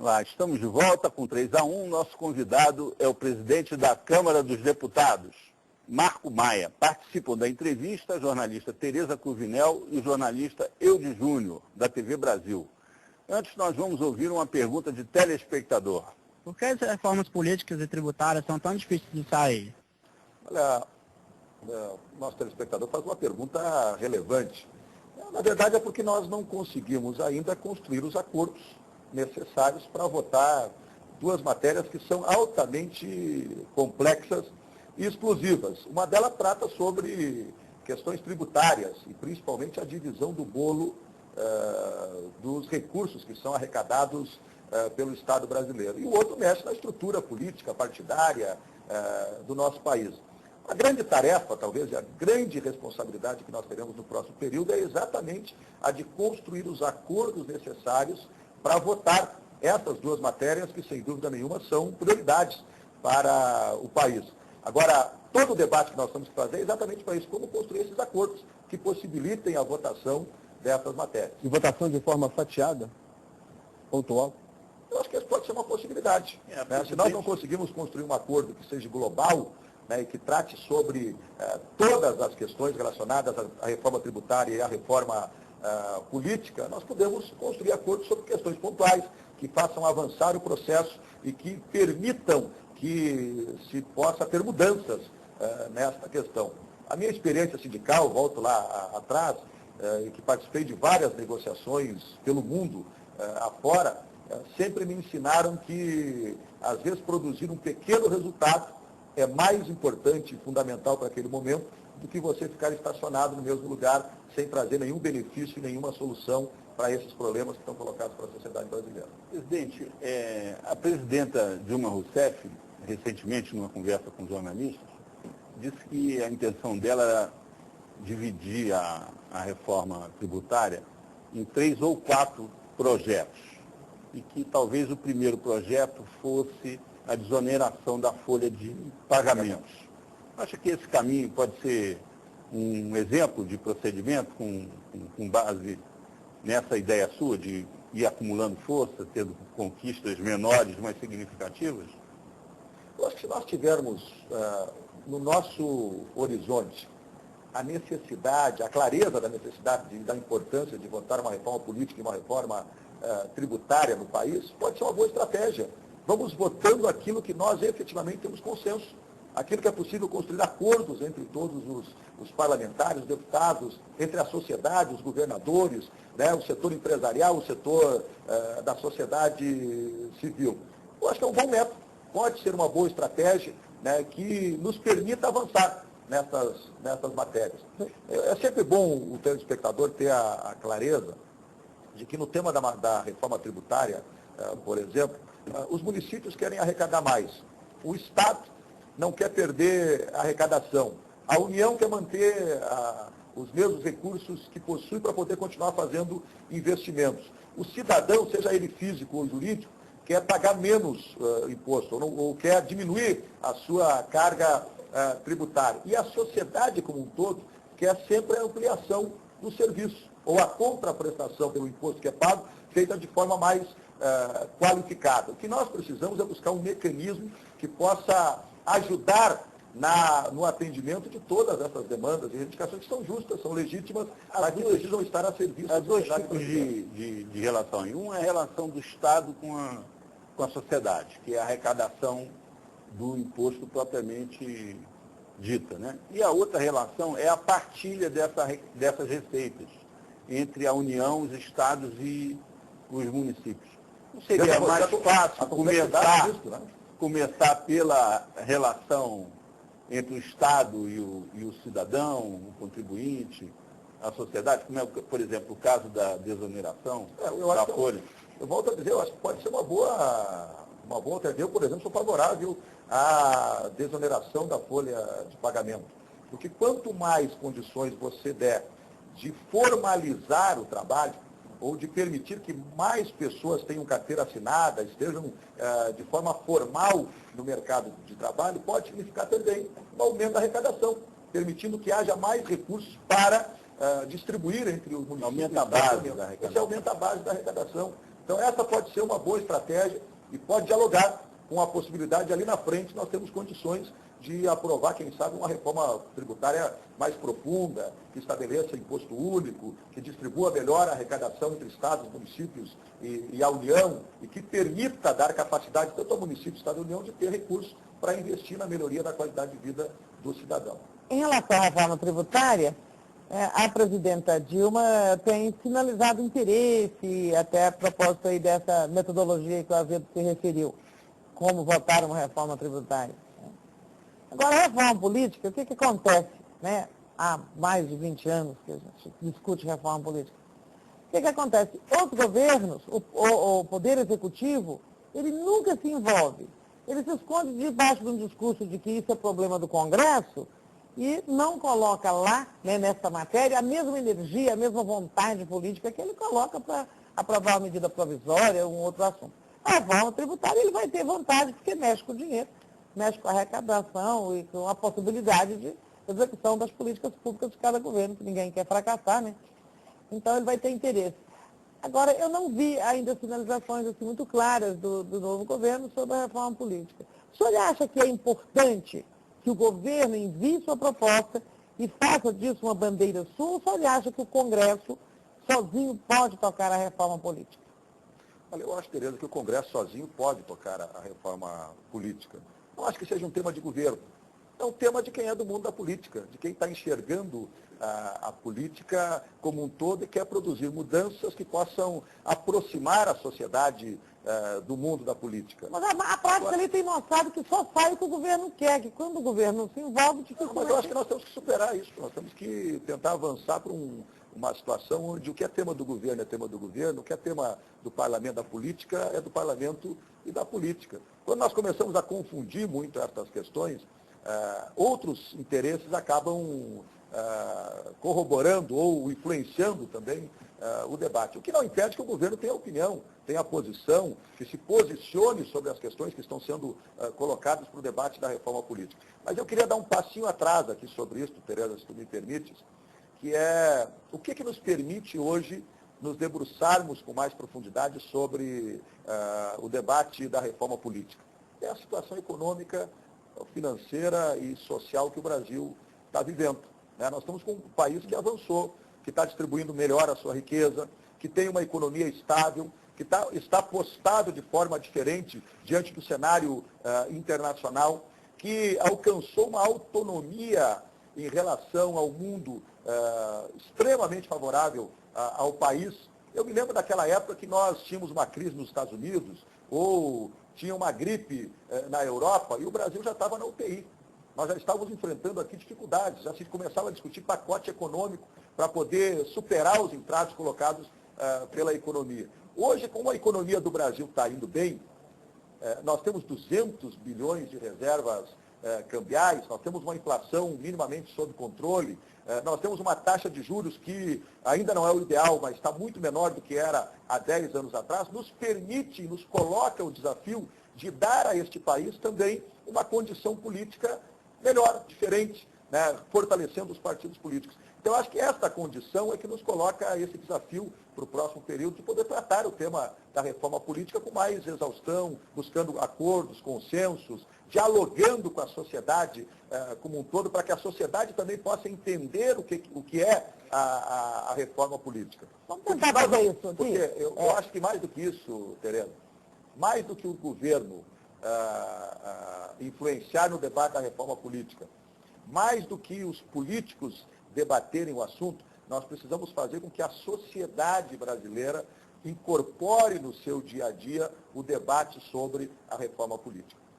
Olá, estamos de volta com 3-1. Nosso convidado é o presidente da Câmara dos Deputados, Marco Maia. Participam da entrevista a jornalista Tereza Cruvinel e o jornalista Eudes Júnior, da TV Brasil. Antes, nós vamos ouvir uma pergunta de telespectador. Por que as reformas políticas e tributárias são tão difíceis de sair? Olha, o nosso telespectador faz uma pergunta relevante. Na verdade, é porque nós não conseguimos ainda construir os acordos necessários para votar duas matérias que são altamente complexas e explosivas. Uma delas trata sobre questões tributárias e principalmente a divisão do bolo dos recursos que são arrecadados pelo Estado brasileiro. E o outro mexe na estrutura política, partidária do nosso país. A grande tarefa, talvez, e a grande responsabilidade que nós teremos no próximo período é exatamente a de construir os acordos necessários para votar essas duas matérias que, sem dúvida nenhuma, são prioridades para o país. Agora, todo o debate que nós temos que fazer é exatamente para isso, como construir esses acordos que possibilitem a votação dessas matérias. E votação de forma fatiada, pontual? Eu acho que isso pode ser uma possibilidade. Se nós não conseguimos construir um acordo que seja global, e que trate sobre todas as questões relacionadas à reforma tributária e à reforma política, nós podemos construir acordos sobre questões pontuais, que façam avançar o processo e que permitam que se possa ter mudanças nesta questão. A minha experiência sindical, volto lá atrás, e que participei de várias negociações pelo mundo afora, sempre me ensinaram que, às vezes, produzir um pequeno resultado é mais importante e fundamental para aquele momento do que você ficar estacionado no mesmo lugar sem trazer nenhum benefício e nenhuma solução para esses problemas que estão colocados para a sociedade brasileira. Presidente, a presidenta Dilma Rousseff, recentemente, numa conversa com jornalistas, disse que a intenção dela era dividir a reforma tributária em 3 ou 4 projetos e que talvez o primeiro projeto fosse a desoneração da folha de pagamentos. Acha que esse caminho pode ser um exemplo de procedimento com base nessa ideia sua de ir acumulando força, tendo conquistas menores, mas significativas? Eu acho que se nós tivermos no nosso horizonte a necessidade, a clareza da necessidade da importância de votar uma reforma política e uma reforma tributária no país, pode ser uma boa estratégia. Vamos votando aquilo que nós efetivamente temos consenso, aquilo que é possível construir acordos entre todos os parlamentares, os deputados, entre a sociedade, os governadores, o setor empresarial, o setor da sociedade civil. Eu acho que é um bom método, pode ser uma boa estratégia que nos permita avançar nessas matérias. É sempre bom o telespectador ter a clareza de que no tema da reforma tributária, por exemplo, os municípios querem arrecadar mais. O Estado não quer perder a arrecadação. A União quer manter os mesmos recursos que possui para poder continuar fazendo investimentos. O cidadão, seja ele físico ou jurídico, quer pagar menos imposto ou quer diminuir a sua carga tributária. E a sociedade como um todo quer sempre a ampliação do serviço ou a contraprestação pelo imposto que é pago, feita de forma mais qualificada. O que nós precisamos é buscar um mecanismo que possa ajudar no atendimento de todas essas demandas e reivindicações que são justas, são legítimas, mas que precisam estar a serviço da dois sociedade tipos brasileira. de relação. Um é a relação do Estado com a sociedade, que é a arrecadação do imposto propriamente dita, né? E a outra relação é a partilha dessas receitas entre a União, os estados e os municípios. Não seria mais fácil começar pela relação entre o Estado e o cidadão, o contribuinte, a sociedade, como é, por exemplo, o caso da desoneração da folha? Eu volto a dizer, eu acho que pode ser uma boa alternativa. Eu, por exemplo, sou favorável à desoneração da folha de pagamento. Porque quanto mais condições você der de formalizar o trabalho, ou de permitir que mais pessoas tenham carteira assinada, estejam de forma formal no mercado de trabalho, pode significar também um aumento da arrecadação, permitindo que haja mais recursos para distribuir entre os municípios. Aumenta a base da arrecadação. Isso aumenta a base da arrecadação. Então essa pode ser uma boa estratégia e pode dialogar com a possibilidade de ali na frente nós temos condições de aprovar, quem sabe, uma reforma tributária mais profunda, que estabeleça imposto único, que distribua melhor a arrecadação entre estados, municípios e a União, e que permita dar capacidade tanto ao município, estado e União de ter recursos para investir na melhoria da qualidade de vida do cidadão. Em relação à reforma tributária, a presidenta Dilma tem sinalizado interesse, até a propósito aí dessa metodologia que o Azevedo se referiu, como votar uma reforma tributária. Agora, a reforma política, o que acontece, né? Há mais de 20 anos que a gente discute reforma política. O que acontece? Outros governos, o Poder Executivo, ele nunca se envolve. Ele se esconde debaixo de um discurso de que isso é problema do Congresso e não coloca lá, né, nessa matéria, a mesma energia, a mesma vontade política que ele coloca para aprovar uma medida provisória ou um outro assunto. A reforma tributária ele vai ter vontade porque mexe com o dinheiro, mexe com a arrecadação e com a possibilidade de execução das políticas públicas de cada governo, que ninguém quer fracassar, né? Então ele vai ter interesse. Agora, eu não vi ainda sinalizações assim, muito claras do novo governo sobre a reforma política. O senhor acha que é importante que o governo envie sua proposta e faça disso uma bandeira sua, ou o senhor acha que o Congresso sozinho pode tocar a reforma política? Olha, eu acho, Tereza, que o Congresso sozinho pode tocar a reforma política. Não acho que seja um tema de governo. É um tema de quem é do mundo da política, de quem está enxergando a política como um todo e quer produzir mudanças que possam aproximar a sociedade do mundo da política. Mas a prática ali tem mostrado que só sai o que o governo quer, que quando o governo se envolve, dificilmente... Mas eu acho que nós temos que superar isso, nós temos que tentar avançar para uma situação onde o que é tema do governo é tema do governo, o que é tema do parlamento, da política, é do parlamento e da política. Quando nós começamos a confundir muito essas questões, outros interesses acabam corroborando ou influenciando também o debate. O que não impede que o governo tenha opinião, tenha posição, que se posicione sobre as questões que estão sendo colocadas para o debate da reforma política. Mas eu queria dar um passinho atrás aqui sobre isso, Tereza, se tu me permites, que é o que nos permite hoje nos debruçarmos com mais profundidade sobre o debate da reforma política. É a situação econômica, financeira e social que o Brasil está vivendo. Né? Nós estamos com um país que avançou, que está distribuindo melhor a sua riqueza, que tem uma economia estável, que está postado de forma diferente diante do cenário internacional, que alcançou uma autonomia em relação ao mundo extremamente favorável ao país. Eu me lembro daquela época que nós tínhamos uma crise nos Estados Unidos, ou tinha uma gripe na Europa, e o Brasil já estava na UTI. Nós já estávamos enfrentando aqui dificuldades, já se começava a discutir pacote econômico para poder superar os entraves colocados pela economia. Hoje, como a economia do Brasil está indo bem, nós temos 200 bilhões de reservas cambiais, nós temos uma inflação minimamente sob controle, nós temos uma taxa de juros que ainda não é o ideal, mas está muito menor do que era há 10 anos atrás, nos permite, nos coloca o desafio de dar a este país também uma condição política melhor, diferente, né, fortalecendo os partidos políticos. Então, eu acho que esta condição é que nos coloca esse desafio para o próximo período de poder tratar o tema da reforma política com mais exaustão, buscando acordos, consensos, dialogando com a sociedade como um todo, para que a sociedade também possa entender o que é a reforma política. Vamos tentar fazer isso aqui. Porque eu acho que mais do que isso, Tereza, mais do que o governo influenciar no debate da reforma política, mais do que os políticos debaterem o assunto, nós precisamos fazer com que a sociedade brasileira incorpore no seu dia a dia o debate sobre a reforma política.